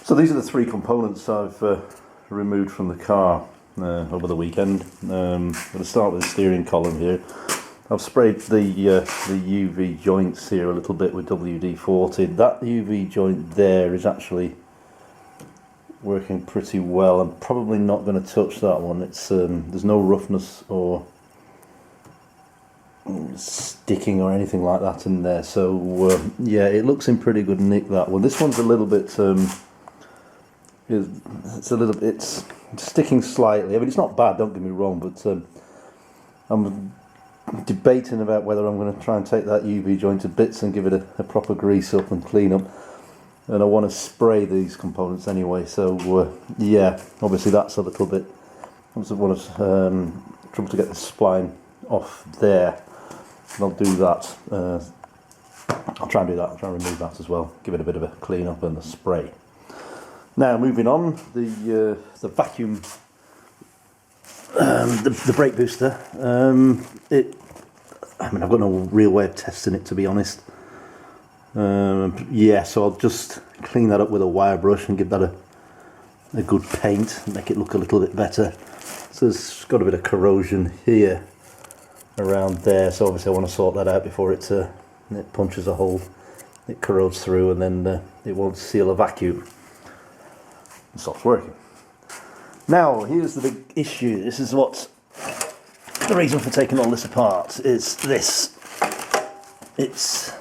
So these are the three components I've removed from the car over the weekend. I'm going to start with the steering column here. I've sprayed the UV joints here a little bit with WD-40. That UV joint there is actually working pretty well. I'm probably not going to touch that one. It's there's no roughness or sticking or anything like that in there. So yeah, it looks in pretty good nick, that one. This one's a little bit it's sticking slightly. I mean, it's not bad, don't get me wrong, but I'm debating about whether I'm going to try and take that UV joint to bits and give it a proper grease up and clean up. And I want to spray these components anyway, so yeah, obviously that's a little bit, I want to trouble to get the spline off there. And I'll do that. I'll try and do that. I'll try and remove that as well. Give it a bit of a clean up and a spray. Now moving on, the vacuum, the brake booster. I mean, I've got no real way of testing it, to be honest. Yeah, so I'll just clean that up with a wire brush and give that a good paint and make it look a little bit better. So it's got a bit of corrosion here around there, so obviously I want to sort that out before it punches a hole, it corrodes through, and then it won't seal a vacuum. It stops working. Now here's the big issue. This is what the reason for taking all this apart is this. It's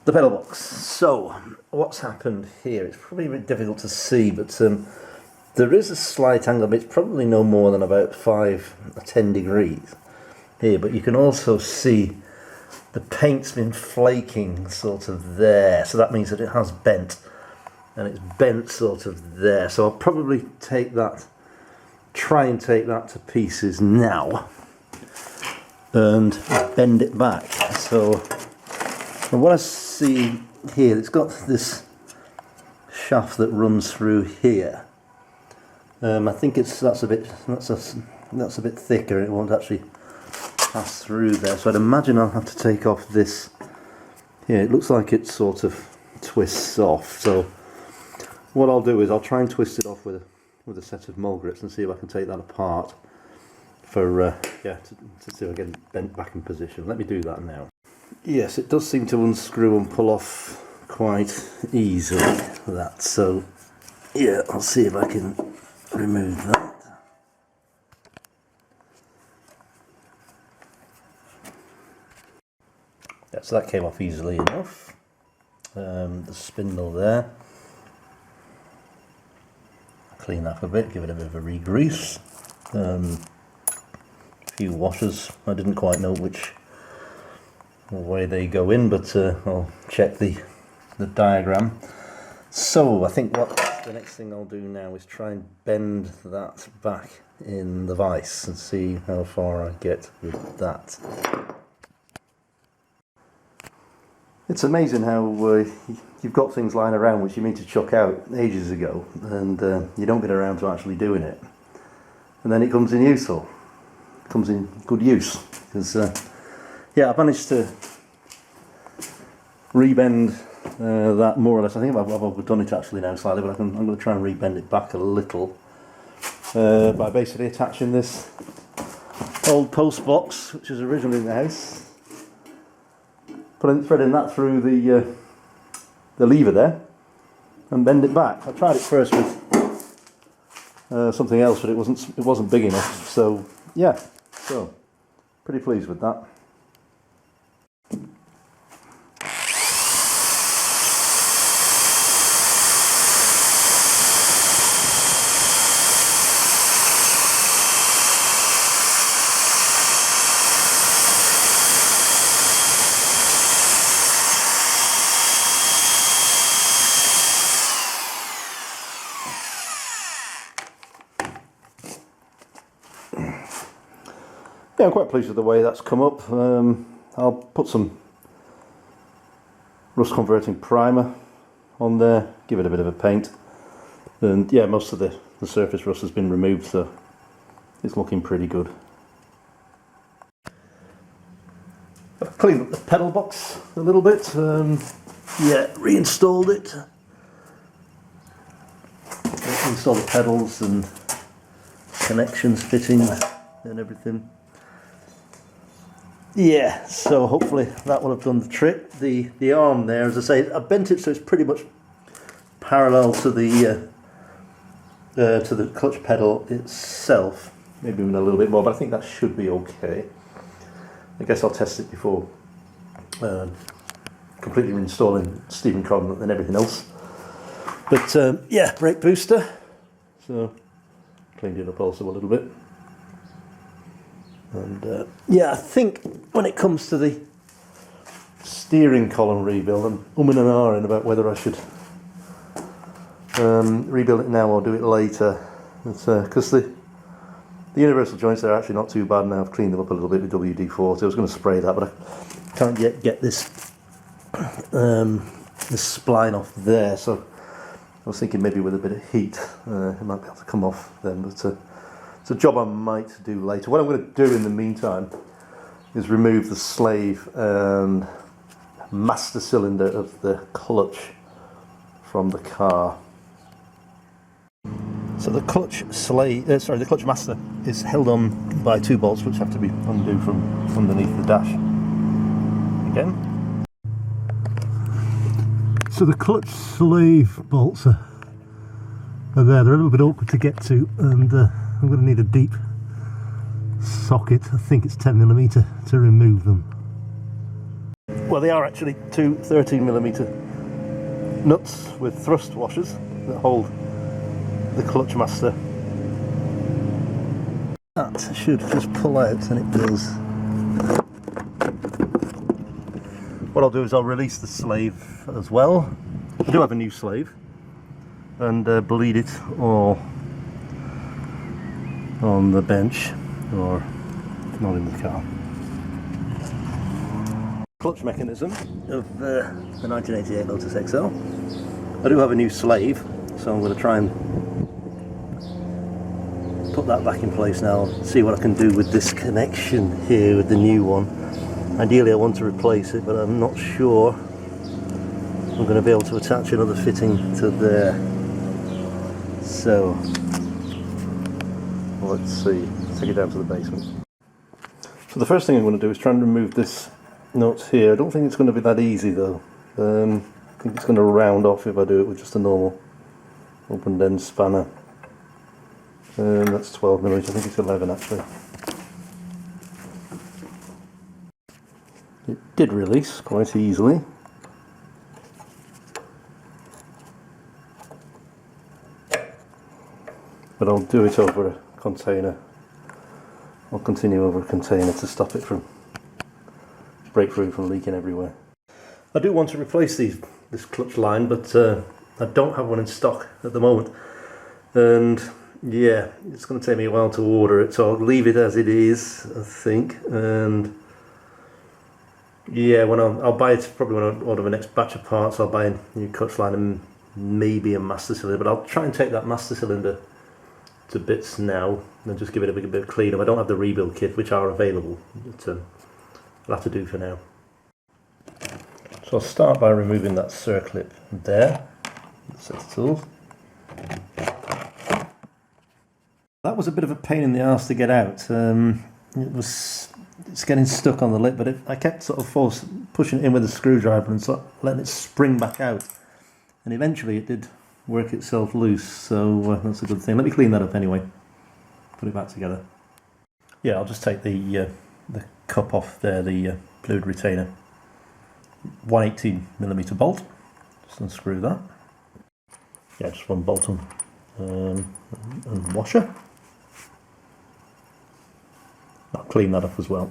the pedal box. So what's happened here, it's probably a bit difficult to see, but there is a slight angle, but it's probably no more than about 5 or 10 degrees here, but you can also see the paint's been flaking sort of there, so that means that it has bent, and it's bent sort of there. So I'll probably try and take that to pieces now and bend it back. So what I see here, it's got this shaft that runs through here. I think that's a bit thicker, and it won't actually pass through there. So I'd imagine I'll have to take off this here. It looks like it sort of twists off. So what I'll do is I'll try and twist it off with a set of mole grips and see if I can take that apart for yeah, to see if I get it bent back in position. Let me do that now. Yes, it does seem to unscrew and pull off quite easily, that. So yeah, I'll see if I can remove that. Yeah, so that came off easily enough. The spindle there. Clean that up a bit, give it a bit of a re-grease. A few washers. I didn't quite know which way they go in, but I'll check the diagram. So I think what the next thing I'll do now is try and bend that back in the vise and see how far I get with that. It's amazing how you've got things lying around which you mean to chuck out ages ago, and you don't get around to actually doing it, and then it comes in useful. It comes in good use, because yeah, I've managed to rebend that more or less. I think I've done it actually now slightly, but I'm going to try and rebend it back a little by basically attaching this old post box, which was originally in the house, threading that through the lever there, and bend it back. I tried it first with something else, but it wasn't big enough. So yeah, so pretty pleased with that. Yeah, I'm quite pleased with the way that's come up. I'll put some rust converting primer on there, give it a bit of a paint, and yeah, most of the surface rust has been removed, so it's looking pretty good. I've cleaned up the pedal box a little bit, yeah, reinstalled it, install the pedals and connections, fittings and everything. Yeah, so hopefully that will have done the trick. The arm there, as I say, I bent it so it's pretty much parallel to the clutch pedal itself. Maybe even a little bit more, but I think that should be okay. I guess I'll test it before completely reinstalling Stephen Cogman and everything else. But yeah, brake booster. So cleaned it up also a little bit. And yeah, I think when it comes to the steering column rebuild, I'm umming and ahhing about whether I should rebuild it now or do it later. Because the universal joints are actually not too bad now. I've cleaned them up a little bit with WD-40. I was going to spray that, but I can't yet get this this spline off there. So I was thinking maybe with a bit of heat it might be able to come off then. But it's a job I might do later. What I'm going to do in the meantime is remove the slave and master cylinder of the clutch from the car. So the clutch the clutch master is held on by 2 bolts which have to be undone from underneath the dash. Again. So the clutch slave bolts are there. They're a little bit awkward to get to, and I'm going to need a deep socket. I think it's 10mm to remove them. Well, they are actually 2 13mm nuts with thrust washers that hold the clutch master. That should just pull out, and it does. What I'll do is I'll release the slave as well. I do have a new slave, and bleed it all on the bench, or not in the car. Clutch mechanism of the 1988 Lotus XL. I do have a new slave, so I'm going to try and put that back in place now, see what I can do with this connection here with the new one. Ideally I want to replace it, but I'm not sure I'm going to be able to attach another fitting to there. So let's see, let's take it down to the basement. So the first thing I'm going to do is try and remove this nut here. I don't think it's going to be that easy though. I think it's going to round off if I do it with just a normal open end spanner. That's 12mm, I think it's 11 actually. It did release quite easily. But I'll do it over a container. I'll continue over a container to stop it from breakthrough from leaking everywhere. I do want to replace this clutch line, but I don't have one in stock at the moment. And yeah, it's going to take me a while to order it, so I'll leave it as it is, I think. And yeah, when I'll buy it, probably when I order the next batch of parts, I'll buy a new clutch line and maybe a master cylinder. But I'll try and take that master cylinder to bits now and just give it a bit of clean up. I don't have the rebuild kit, which are available, but I'll have to do for now. So I'll start by removing that circlip there. Set the tools. That was a bit of a pain in the arse to get out. It's getting stuck on the lip, but I kept sort of pushing it in with a screwdriver and sort of letting it spring back out. And eventually it did work itself loose, so that's a good thing. Let me clean that up anyway. Put it back together. Yeah, I'll just take the cup off there, the fluid retainer. 118mm bolt. Just unscrew that. Yeah, just one bolt and washer. I'll clean that up as well.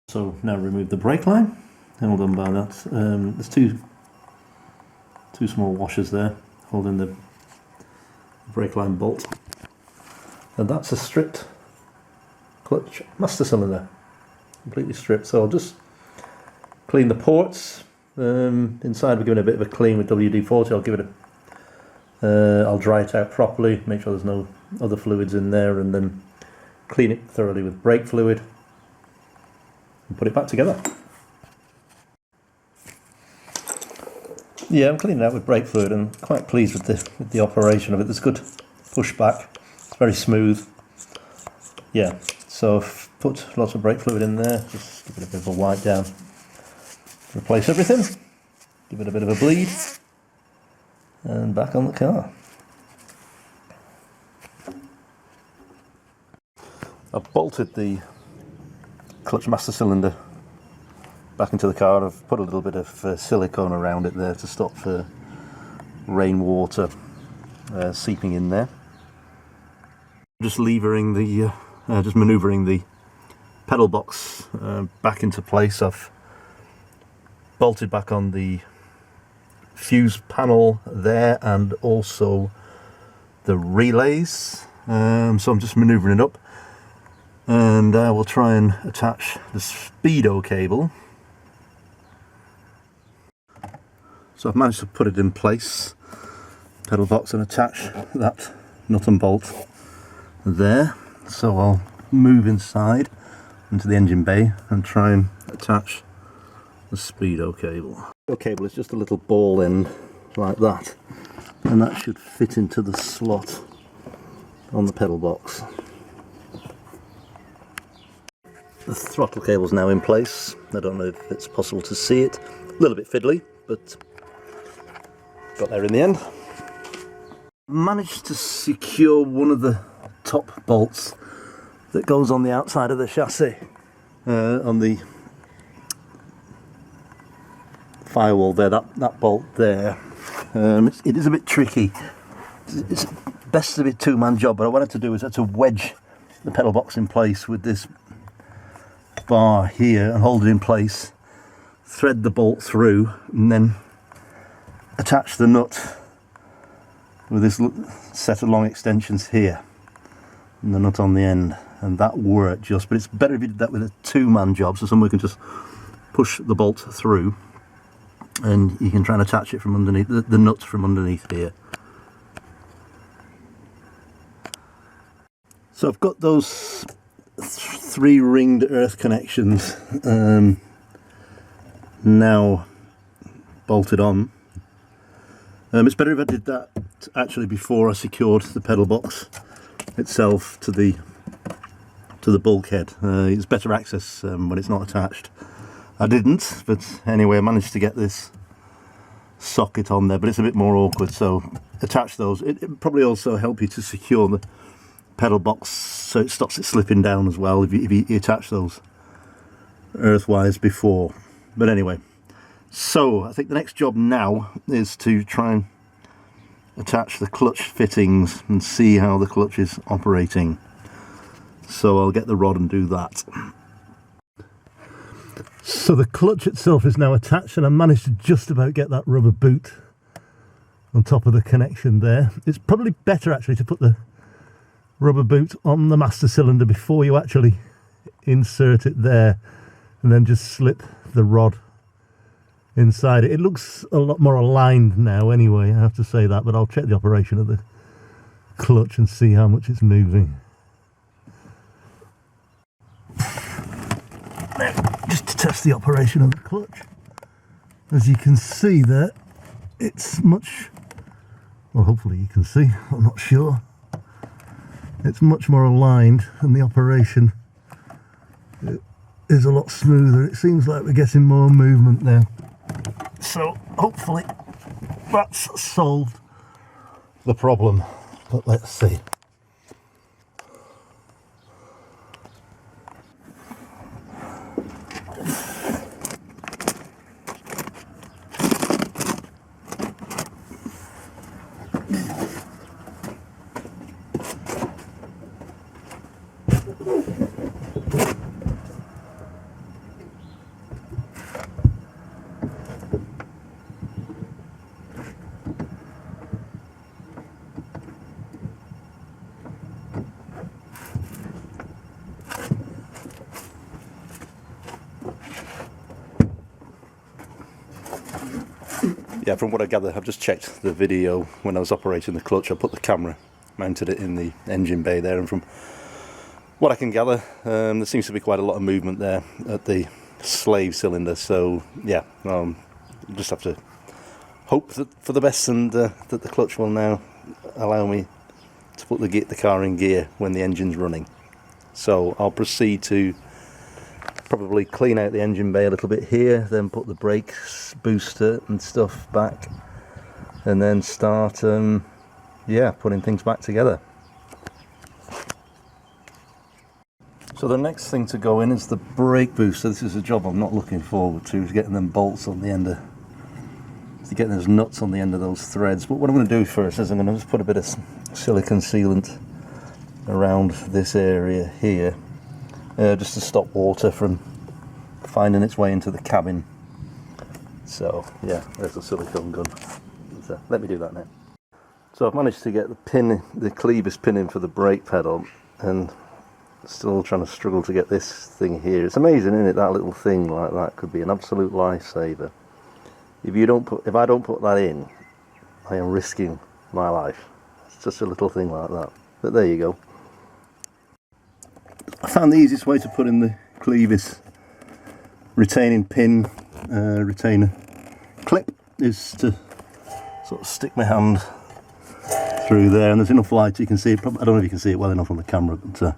So now remove the brake line. Held on by that. There's two small washers there holding the brake line bolt, and that's a stripped clutch master cylinder, completely stripped. So I'll just clean the ports. Inside we're giving it a bit of a clean with WD-40. I'll give it I'll dry it out properly, make sure there's no other fluids in there, and then clean it thoroughly with brake fluid and put it back together. Yeah, I'm cleaning it out with brake fluid and quite pleased with the operation of it. There's good pushback, it's very smooth. Yeah, so I've put lots of brake fluid in there, just give it a bit of a wipe down. Replace everything, give it a bit of a bleed, and back on the car. I've bolted the clutch master cylinder back into the car. I've put a little bit of silicone around it there to stop rainwater seeping in there. Just levering the, just manoeuvring the pedal box back into place. I've bolted back on the fuse panel there and also the relays. So I'm just manoeuvring it up. And I will try and attach the speedo cable. So I've managed to put it in place, pedal box, and attach that nut and bolt there. So I'll move inside into the engine bay and try and attach the speedo cable. The cable is just a little ball end like that, and that should fit into the slot on the pedal box. The throttle cable is now in place. I don't know if it's possible to see it. A little bit fiddly, but got there in the end. Managed to secure one of the top bolts that goes on the outside of the chassis, on the firewall there, that bolt there. It is a bit tricky. It's best to be a two-man job, but what I had to do is I had to wedge the pedal box in place with this bar here and hold it in place, thread the bolt through, and then attach the nut with this set of long extensions here and the nut on the end, and that worked just. But it's better if you did that with a two-man job, so someone can just push the bolt through and you can try and attach it from underneath, the nut from underneath here. So I've got those 3 ringed earth connections now bolted on. It's better if I did that actually before I secured the pedal box itself to the bulkhead. It's better access when it's not attached. I didn't, but anyway I managed to get this socket on there, but it's a bit more awkward, so attach those. It probably also help you to secure the pedal box so it stops it slipping down as well if you attach those earth wires before. But anyway, so I think the next job now is to try and attach the clutch fittings and see how the clutch is operating. So I'll get the rod and do that. So the clutch itself is now attached, and I managed to just about get that rubber boot on top of the connection there. It's probably better actually to put the rubber boot on the master cylinder before you actually insert it there, and then just slip the rod inside it. It looks a lot more aligned now anyway, I have to say that, but I'll check the operation of the clutch and see how much it's moving. Now, just to test the operation of the clutch, as you can see there, it's much, well hopefully you can see, I'm not sure, it's much more aligned and the operation is a lot smoother. It seems like we're getting more movement there. So hopefully that's solved the problem, but let's see. Yeah, from what I gather, I've just checked the video when I was operating the clutch. I put the camera, mounted it in the engine bay there, and from what I can gather, there seems to be quite a lot of movement there at the slave cylinder. So yeah, just have to hope that for the best, and that the clutch will now allow me to put the car in gear when the engine's running. So I'll proceed to probably clean out the engine bay a little bit here, then put the brakes, booster and stuff back, and then start yeah, putting things back together. So the next thing to go in is the brake booster. This is a job I'm not looking forward to, is getting them bolts on the end of, getting those nuts on the end of those threads. But what I'm going to do first is I'm going to just put a bit of silicone sealant around this area here, just to stop water from finding its way into the cabin. So yeah, there's the silicone gun. So let me do that now. So I've managed to get the pin, the clevis pin in for the brake pedal, and still trying to struggle to get this thing here. It's amazing, isn't it? That little thing like that could be an absolute lifesaver. If I don't put that in, I am risking my life. It's just a little thing like that. But there you go. I found the easiest way to put in the clevis retaining pin, retainer clip, is to sort of stick my hand through there, and there's enough light you can see it. I don't know if you can see it well enough on the camera, but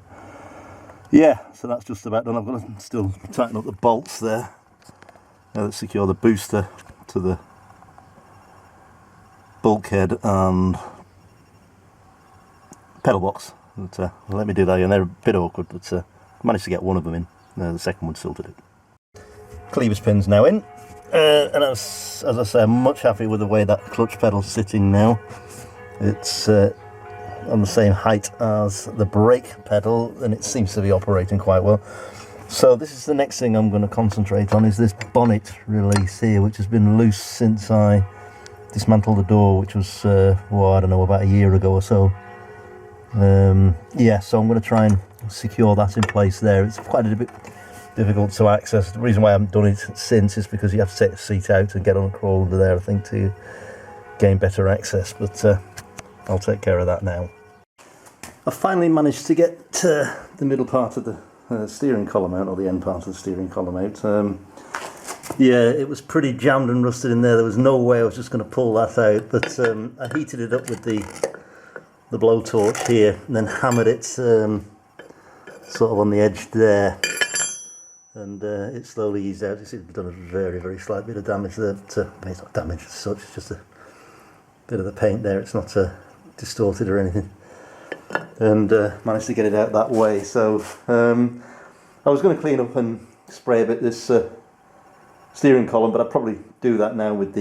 yeah, so that's just about done. I've got to still tighten up the bolts there that secure the booster to the bulkhead and pedal box. But, let me do that again. They're a bit awkward, but I managed to get one of them in. The second one still to do. Clevis pin's now in, and as I say, I'm much happy with the way that clutch pedal's sitting now. It's on the same height as the brake pedal, and it seems to be operating quite well. So this is the next thing I'm going to concentrate on, is this bonnet release here, which has been loose since I dismantled the door, which was well, I don't know, about a year ago or so. Yeah, so I'm going to try and secure that in place there. It's quite a bit difficult to access. The reason why I haven't done it since is because you have to take the seat out and get on and crawl under there, I think, to gain better access, but I'll take care of that now. I finally managed to get the middle part of the steering column out, or the end part of the steering column out. Yeah, it was pretty jammed and rusted in there. There was no way I was just going to pull that out, but I heated it up with the blowtorch here, and then hammered it sort of on the edge there, and it slowly eased out. It's done a very, very slight bit of damage there. It's not damage as such, it's just a bit of the paint there. It's not distorted or anything, and managed to get it out that way. So I was going to clean up and spray a bit this steering column, but I'll probably do that now with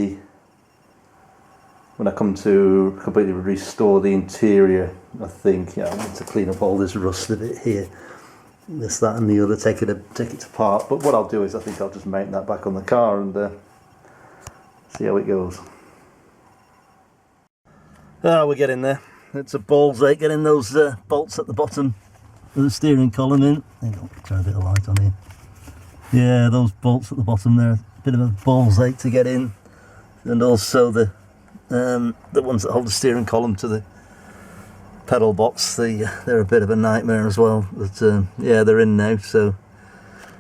when I come to completely restore the interior. I think, yeah, I need to clean up all this rust a bit here, this, that and the other, take it apart. But what I'll do is I think I'll just mount that back on the car and see how it goes. Oh, we're getting there. It's a ball's ache getting those bolts at the bottom of the steering column in. Hang on, try a bit of light on here. Yeah, those bolts at the bottom there, a bit of a ball's ache to get in, and also the ones that hold the steering column to the pedal box, they're a bit of a nightmare as well. But yeah, they're in now, so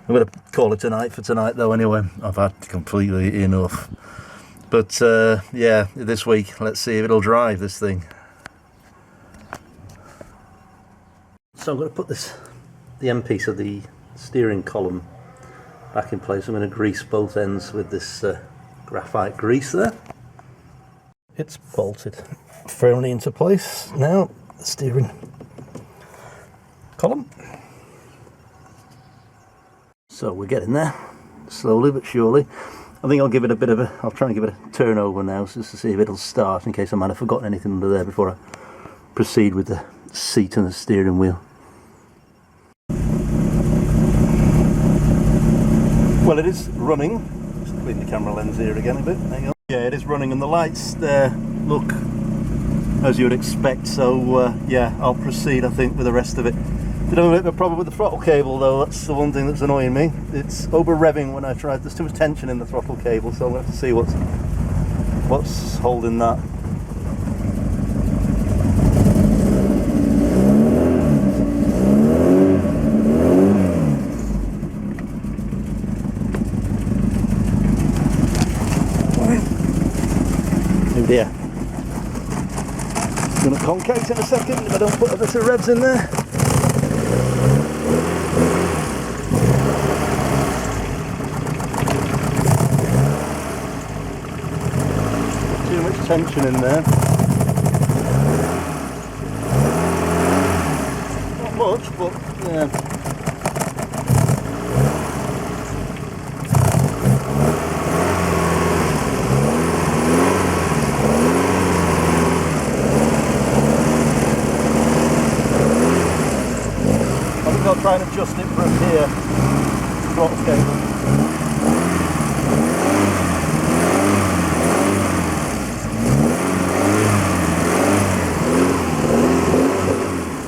I'm going to call it tonight for tonight though anyway. I've had completely enough. But yeah, this week, let's see if it'll drive this thing. So I'm going to put the end piece of the steering column back in place. I'm going to grease both ends with this graphite grease there. It's bolted firmly into place now, the steering column. So we're getting there, slowly but surely. I think I'll try and give it a turn over now, just to see if it'll start, in case I might have forgotten anything under there before I proceed with the seat and the steering wheel. Well, it is running. Just clean the camera lens here again a bit. Hang on. Yeah, it is running, and the lights there look as you would expect. So yeah, I'll proceed, I think, with the rest of it. Did have a bit of a problem with the throttle cable though. That's the one thing that's annoying me. It's over revving when I try. There's too much tension in the throttle cable, so I'm going to have to see what's holding that. Oh dear. It's going to concave in a second if I don't put a bit of revs in there. Too much tension in there. Not much, but yeah. I'll try and adjust it from here. Throttle cable.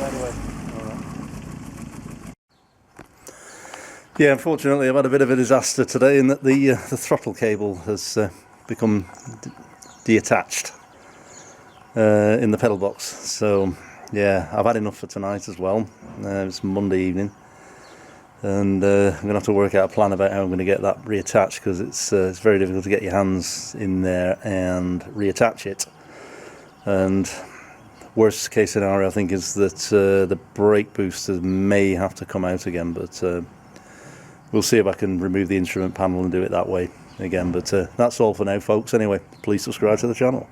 Anyway, yeah, unfortunately I've had a bit of a disaster today in that the throttle cable has become detached in the pedal box. So yeah, I've had enough for tonight as well. It's Monday evening, and I'm going to have to work out a plan about how I'm going to get that reattached, because it's very difficult to get your hands in there and reattach it. And worst case scenario I think is that the brake boosters may have to come out again, but we'll see if I can remove the instrument panel and do it that way again. But that's all for now, folks. Anyway, please subscribe to the channel.